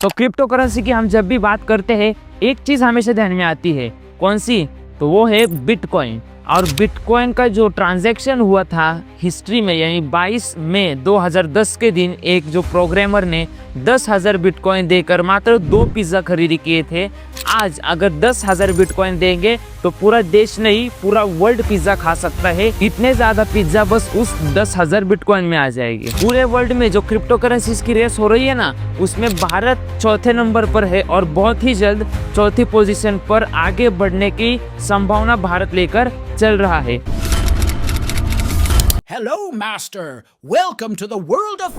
तो crypto currency की हम जब भी बात करते हैं एक चीज हमेशा ध्यान में आती है, कौन सी? तो वो है बिटकॉइन। और बिटकॉइन का जो ट्रांजैक्शन हुआ था हिस्ट्री में, यानी 22 मई 2010 के दिन एक जो प्रोग्रामर ने 10,000 बिटकॉइन देकर मात्र 2 पिज्जा खरीदी किए थे, आज अगर 10,000 बिटकॉइन देंगे तो पूरा देश नहीं पूरा वर्ल्ड पिज्जा खा सकता है। इतने ज्यादा पिज्जा बस उस 10,000 बिटकॉइन में आ जाएगी। पूरे वर्ल्ड में जो क्रिप्टो करेंसीज की रेस हो रही है ना, उसमें भारत चौथे नंबर पर है और बहुत ही जल्द चौथी पोजीशन पर आगे बढ़ने की संभावना भारत लेकर चल रहा है। Hello, Master. Welcome to the world of...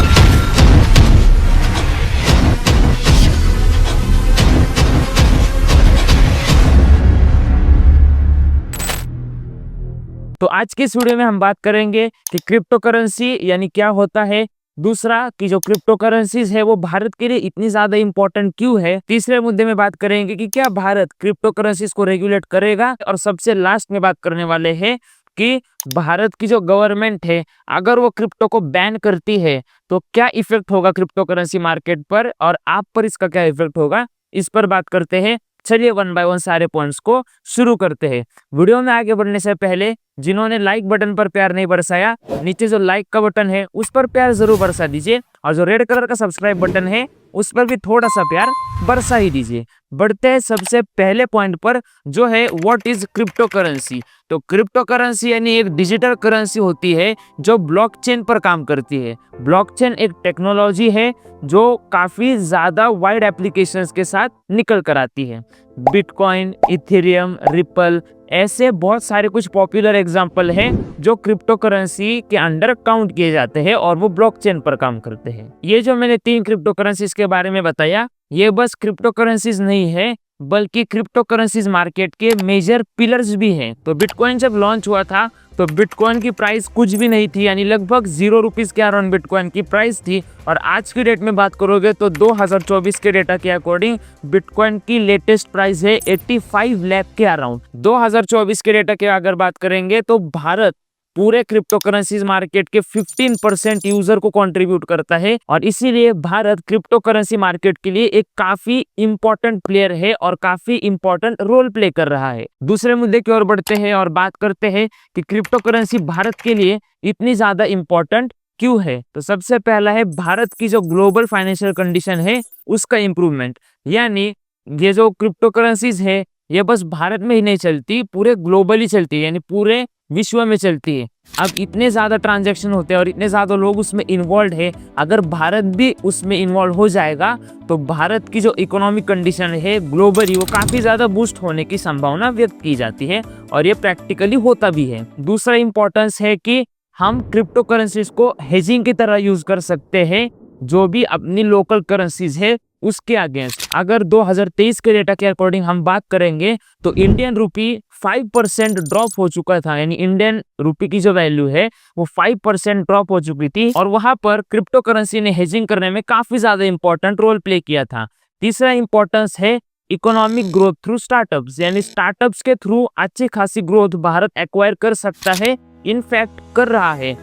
तो आज की इस वीडियो में हम बात करेंगे कि क्रिप्टो करेंसी यानी क्या होता है, दूसरा कि जो क्रिप्टो करेंसीज है वो भारत के लिए इतनी ज्यादा इंपॉर्टेंट क्यों है, तीसरे मुद्दे में बात करेंगे कि क्या भारत क्रिप्टो करेंसीज को रेगुलेट करेगा, और सबसे लास्ट में बात करने वाले हैं कि भारत की जो गवर्नमेंट है अगर वो क्रिप्टो को बैन करती है तो क्या इफेक्ट होगा क्रिप्टो करेंसी मार्केट पर और आप पर इसका क्या इफेक्ट होगा, इस पर बात करते हैं। चलिए वन बाय वन सारे पॉइंट्स को शुरू करते हैं। वीडियो में आगे बढ़ने से पहले जिन्होंने लाइक बटन पर प्यार नहीं बरसाया, नीचे जो लाइक का बटन है उस पर प्यार जरूर बरसा दीजिए, और जो रेड कलर का सब्सक्राइब बटन है उस पर भी थोड़ा सा प्यार बरसा ही दीजिए। बढ़ते हैं सबसे पहले पॉइंट पर, जो है व्हाट इज क्रिप्टो करेंसी। तो क्रिप्टो करेंसी यानी एक डिजिटल करेंसी होती है जो ब्लॉकचेन पर काम करती है। ब्लॉकचेन एक टेक्नोलॉजी है जो काफी ज्यादा वाइड एप्लीकेशंस के साथ निकल कर आती है। बिटकॉइन, इथेरियम, रिपल, ऐसे बहुत सारे कुछ पॉपुलर एग्जाम्पल हैं जो क्रिप्टो करेंसी के अंडर काउंट किए जाते हैं और वो ब्लॉकचेन पर काम करते हैं। ये जो मैंने 3 क्रिप्टो करेंसीज के बारे में बताया, ये बस क्रिप्टो करेंसीज नहीं है बल्कि क्रिप्टो करेंसीज मार्केट के मेजर पिलर्स भी हैं। तो बिटकॉइन जब लॉन्च हुआ था तो बिटकॉइन की प्राइस कुछ भी नहीं थी, यानी लगभग 0 रुपीज के अराउंड बिटकॉइन की प्राइस थी। और आज की डेट में बात करोगे तो 2024 के डेटा के अकॉर्डिंग बिटकॉइन की लेटेस्ट प्राइस है 85 लाख के अराउंड। 2024 के डेटा की अगर बात करेंगे तो भारत पूरे क्रिप्टो करेंसीज मार्केट के 15% यूजर को कंट्रीब्यूट करता है, और इसीलिए भारत क्रिप्टो करेंसी मार्केट के लिए एक काफी इंपॉर्टेंट प्लेयर है और काफी इंपॉर्टेंट रोल प्ले कर रहा है। दूसरे मुद्दे की ओर बढ़ते हैं और बात करते हैं कि क्रिप्टो करेंसी भारत के लिए इतनी ज्यादा इंपॉर्टेंट क्यों है। तो सबसे पहला है भारत की जो ग्लोबल फाइनेंशियल कंडीशन है उसका इंप्रूवमेंट, यानी ये जो क्रिप्टो करेंसीज है ये बस भारत में ही नहीं चलती, पूरे ग्लोबली चलती है, यानी पूरे विश्व में चलती है। अब इतने ज्यादा ट्रांजैक्शन होते हैं और इतने ज्यादा लोग उसमें इन्वॉल्व है, अगर भारत भी उसमें इन्वॉल्व हो जाएगा तो भारत की जो इकोनॉमिक कंडीशन है ग्लोबली वो काफी ज्यादा बूस्ट होने की संभावना व्यक्त की जाती है, और ये प्रैक्टिकली होता भी है। दूसरा इंपॉर्टेंस है कि हम क्रिप्टो करेंसीज को हेजिंग की तरह यूज कर सकते हैं, जो भी अपनी लोकल करेंसीज है उसके अगेंस्ट। अगर 2023 के डेटा के अकॉर्डिंग हम बात करेंगे तो इंडियन रूपी 5% ड्रॉप हो चुका था, यानी इंडियन रूपी की जो वैल्यू है वो 5% ड्रॉप हो चुकी थी, और वहां पर क्रिप्टो करेंसी ने हेजिंग करने में काफी ज्यादा इंपॉर्टेंट रोल प्ले किया था। तीसरा इंपॉर्टेंस है इकोनॉमिक ग्रोथ थ्रू स्टार्टअप्स, यानी स्टार्टअप्स के थ्रू अच्छी खासी ग्रोथ भारत एक्वायर कर सकता है, इनफैक्ट कर रहा है।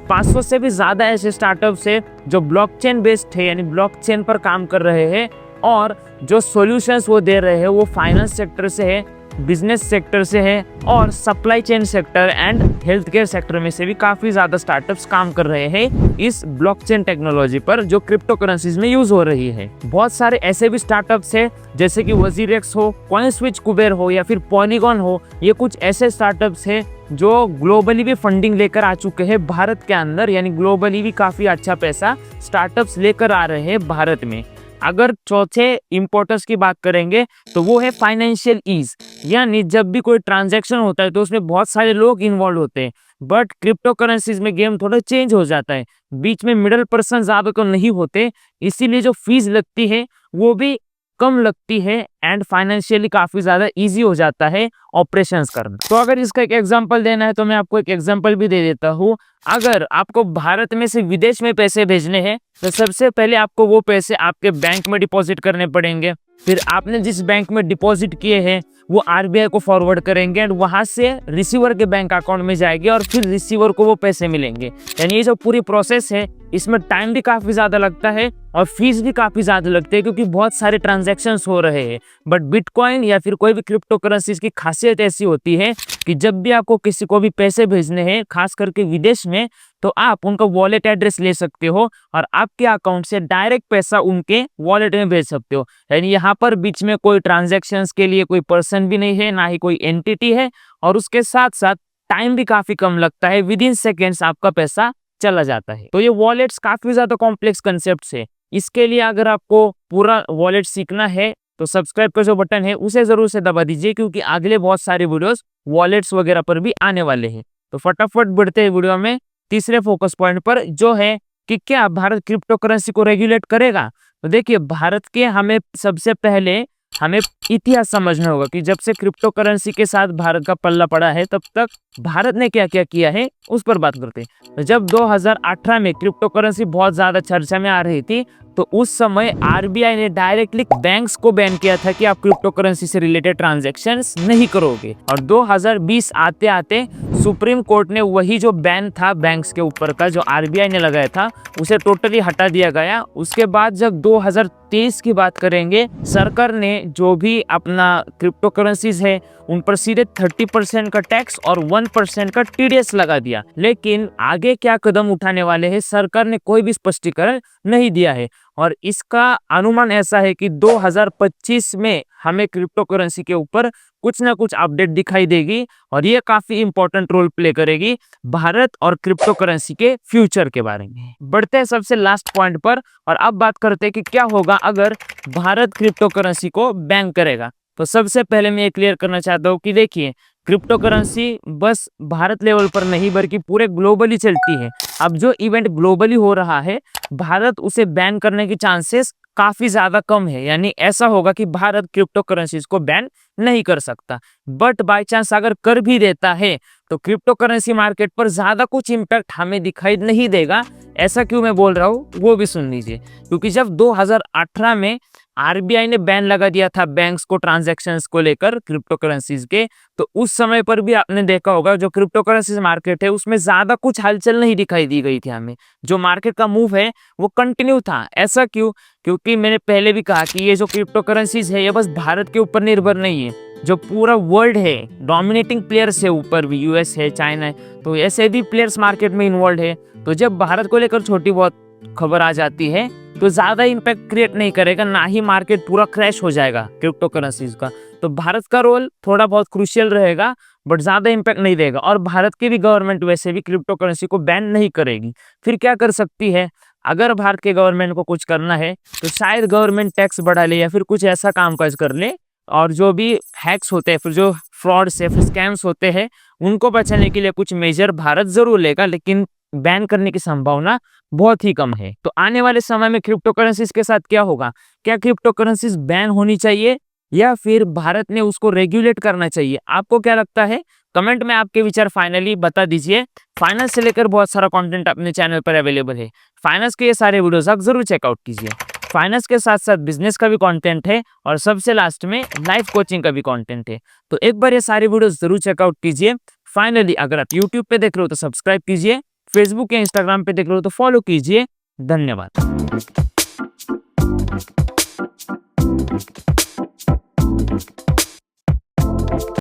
500 से भी ज्यादा ऐसे स्टार्टअप्स है जो ब्लॉकचेन बेस्ड है, यानी ब्लॉकचेन पर काम कर रहे हैं, और जो सॉल्यूशंस वो दे रहे हैं वो फाइनेंस सेक्टर से है, बिजनेस सेक्टर से है, और supply chain sector and health care sector में से भी काफी ज्यादा स्टार्टअप्स काम कर रहे हैं इस ब्लॉकचेन टेक्नोलॉजी पर जो क्रिप्टो करेंसीज में यूज हो रही है। बहुत सारे ऐसे भी स्टार्टअप्स है जैसे कि वजीरेक्स हो, कॉइनस्विच कुबेर हो या फिर पॉलीगॉन हो, ये कुछ ऐसे स्टार्टअप्स है जो ग्लोबली भी फंडिंग लेकर आ चुके हैं भारत के अंदर, यानी ग्लोबली भी काफी अच्छा पैसा स्टार्टअप्स लेकर आ रहे हैं भारत में। अगर चौथे इंपॉर्टेंस की बात करेंगे तो वो है फाइनेंशियल ईज, यानी जब भी कोई ट्रांजैक्शन होता है तो उसमें बहुत सारे लोग इन्वॉल्व होते हैं, बट क्रिप्टो करेंसीज में गेम थोड़ा चेंज हो जाता है, बीच में मिडल पर्सन ज्यादा तो नहीं होते, इसीलिए जो फीस लगती है वो भी कम लगती है एंड फाइनेंशियली काफी ज्यादा इजी हो जाता है ऑपरेशंस करना। तो अगर इसका एक एग्जांपल देना है तो मैं आपको एक एग्जांपल भी दे देता हूँ। अगर आपको भारत में से विदेश में पैसे भेजने हैं तो सबसे पहले आपको वो पैसे आपके बैंक में डिपॉजिट करने पड़ेंगे। फिर आपने जिस बैंक में डिपॉजिट किए हैं वो आरबीआई को फॉरवर्ड करेंगे एंड वहां से रिसीवर के बैंक अकाउंट में जाएंगे और फिर रिसीवर को वो पैसे मिलेंगे। यानी ये जो पूरी प्रोसेस है इसमें टाइम भी काफी ज्यादा लगता है और फीस भी काफी ज्यादा लगती है क्योंकि बहुत सारे ट्रांजैक्शंस हो रहे हैं। बट बिटकॉइन या फिर कोई भी क्रिप्टो करेंसीज की खासियत ऐसी होती है कि जब भी आपको किसी को भी पैसे भेजने हैं खास करके विदेश में, तो आप उनका वॉलेट एड्रेस ले सकते हो और आपके अकाउंट से डायरेक्ट पैसा उनके वॉलेट में भेज सकते हो। यानी यहाँ पर बीच में कोई ट्रांजैक्शंस के लिए कोई पर्सन भी नहीं है, ना ही कोई एंटिटी है, और उसके साथ साथ टाइम भी काफी कम लगता है। विद इन सेकेंड्स आपका पैसा चला जाता है। तो ये वॉलेट्स काफी ज्यादा कॉम्प्लेक्स कंसेप्ट है। इसके लिए अगर आपको पूरा वॉलेट सीखना है तो सब्सक्राइब का जो बटन है उसे जरूर से दबा दीजिए क्योंकि अगले बहुत सारे वीडियोस वॉलेट्स वगैरह पर भी आने वाले हैं। तो फटाफट बढ़ते हैं वीडियो में तीसरे फोकस पॉइंट पर, जो है कि क्या भारत क्रिप्टो करेंसी को रेगुलेट करेगा। तो देखिए, भारत के हमें सबसे पहले हमें इतिहास समझना होगा कि जब से क्रिप्टो करेंसी के साथ भारत का पल्ला पड़ा है तब तक भारत ने क्या क्या किया है उस पर बात करते हैं। तो जब 2018 में क्रिप्टो करेंसी बहुत ज्यादा चर्चा में आ रही थी तो उस समय आरबीआई ने डायरेक्टली बैंक्स को बैन किया था कि आप क्रिप्टो करेंसी से रिलेटेड ट्रांजैक्शंस नहीं करोगे। और 2020 आते आते सुप्रीम कोर्ट ने वही जो बैन था बैंक्स के ऊपर का जो आरबीआई ने लगाया था उसे टोटली हटा दिया गया। उसके बाद जब 2023 की बात करेंगे, सरकार ने जो भी अपना क्रिप्टो करेंसीज है उन पर सीधे 30% का टैक्स और 1% का टीडीएस लगा दिया। लेकिन आगे क्या कदम उठाने वाले हैं सरकार ने कोई भी स्पष्टीकरण नहीं दिया है और इसका अनुमान ऐसा है कि 2025 में हमें क्रिप्टो करेंसी के ऊपर कुछ ना कुछ अपडेट दिखाई देगी और ये काफी इंपॉर्टेंट रोल प्ले करेगी भारत और क्रिप्टो करेंसी के फ्यूचर के बारे में। बढ़ते हैं सबसे लास्ट पॉइंट पर और अब बात करते हैं कि क्या होगा अगर भारत क्रिप्टो करेंसी को बैन करेगा। तो सबसे पहले मैं ये क्लियर करना चाहता हूँ कि देखिए, क्रिप्टो करेंसी बस भारत लेवल पर नहीं बल्कि पूरे ग्लोबली चलती है। अब जो इवेंट ग्लोबली हो रहा है भारत उसे बैन करने की चांसेस काफी ज्यादा कम है। यानी ऐसा होगा कि भारत क्रिप्टो करेंसीज को बैन नहीं कर सकता। बट बाय चांस अगर कर भी देता है तो क्रिप्टो करेंसी मार्केट पर ज्यादा कुछ इम्पैक्ट हमें दिखाई नहीं देगा। ऐसा क्यों मैं बोल रहा हूँ वो भी सुन लीजिए, क्योंकि जब 2018 में आरबीआई ने बैन लगा दिया था बैंक्स को ट्रांजैक्शंस को लेकर क्रिप्टो करेंसीज के, तो उस समय पर भी आपने देखा होगा जो क्रिप्टो करेंसीज मार्केट है उसमें ज्यादा कुछ हलचल नहीं दिखाई दी गई थी हमें। जो मार्केट का मूव है वो कंटिन्यू था। ऐसा क्यों? क्योंकि मैंने पहले भी कहा कि ये जो क्रिप्टो करेंसीज है ये बस भारत के ऊपर निर्भर नहीं है, जो पूरा वर्ल्ड है डोमिनेटिंग प्लेयर्स है, ऊपर भी यूएस है, चाइना है, तो ऐसे भी प्लेयर्स मार्केट में इन्वॉल्व है। तो जब भारत को लेकर छोटी बहुत खबर आ जाती है तो ज्यादा इम्पैक्ट क्रिएट नहीं करेगा, ना ही मार्केट पूरा क्रैश हो जाएगा क्रिप्टो करेंसीज का। तो भारत का रोल थोड़ा बहुत क्रूशियल रहेगा बट ज्यादा इम्पैक्ट नहीं देगा। और भारत की भी गवर्नमेंट वैसे भी क्रिप्टो करेंसी को बैन नहीं करेगी। फिर क्या कर सकती है? अगर भारत के गवर्नमेंट को कुछ करना है तो शायद गवर्नमेंट टैक्स बढ़ा ले या फिर कुछ ऐसा कामकाज कर ले, और जो भी हैक्स होते हैं फिर जो फ्रॉड्स है फिर स्कैम्स होते हैं उनको बचाने के लिए कुछ मेजर भारत जरूर लेगा, लेकिन बैन करने की संभावना बहुत ही कम है। तो आने वाले समय में क्रिप्टो करेंसीज के साथ क्या होगा? क्या क्रिप्टो करेंसीज बैन होनी चाहिए या फिर भारत ने उसको रेगुलेट करना चाहिए? आपको क्या लगता है? कमेंट में आपके विचार फाइनली बता दीजिए। फाइनेंस से लेकर बहुत सारा कंटेंट अपने चैनल पर अवेलेबल है। फाइनेंस के ये सारे वीडियोस आप जरूर चेकआउट कीजिए। फाइनेंस के साथ साथ बिजनेस का भी कंटेंट है और सबसे लास्ट में लाइफ कोचिंग का भी कंटेंट है। तो एक बार ये सारे वीडियोस जरूर चेकआउट कीजिए। फाइनली अगर आप यूट्यूब पे देख रहे हो तो सब्सक्राइब कीजिए, फेसबुक या इंस्टाग्राम पे देख रहे हो तो फॉलो कीजिए। धन्यवाद।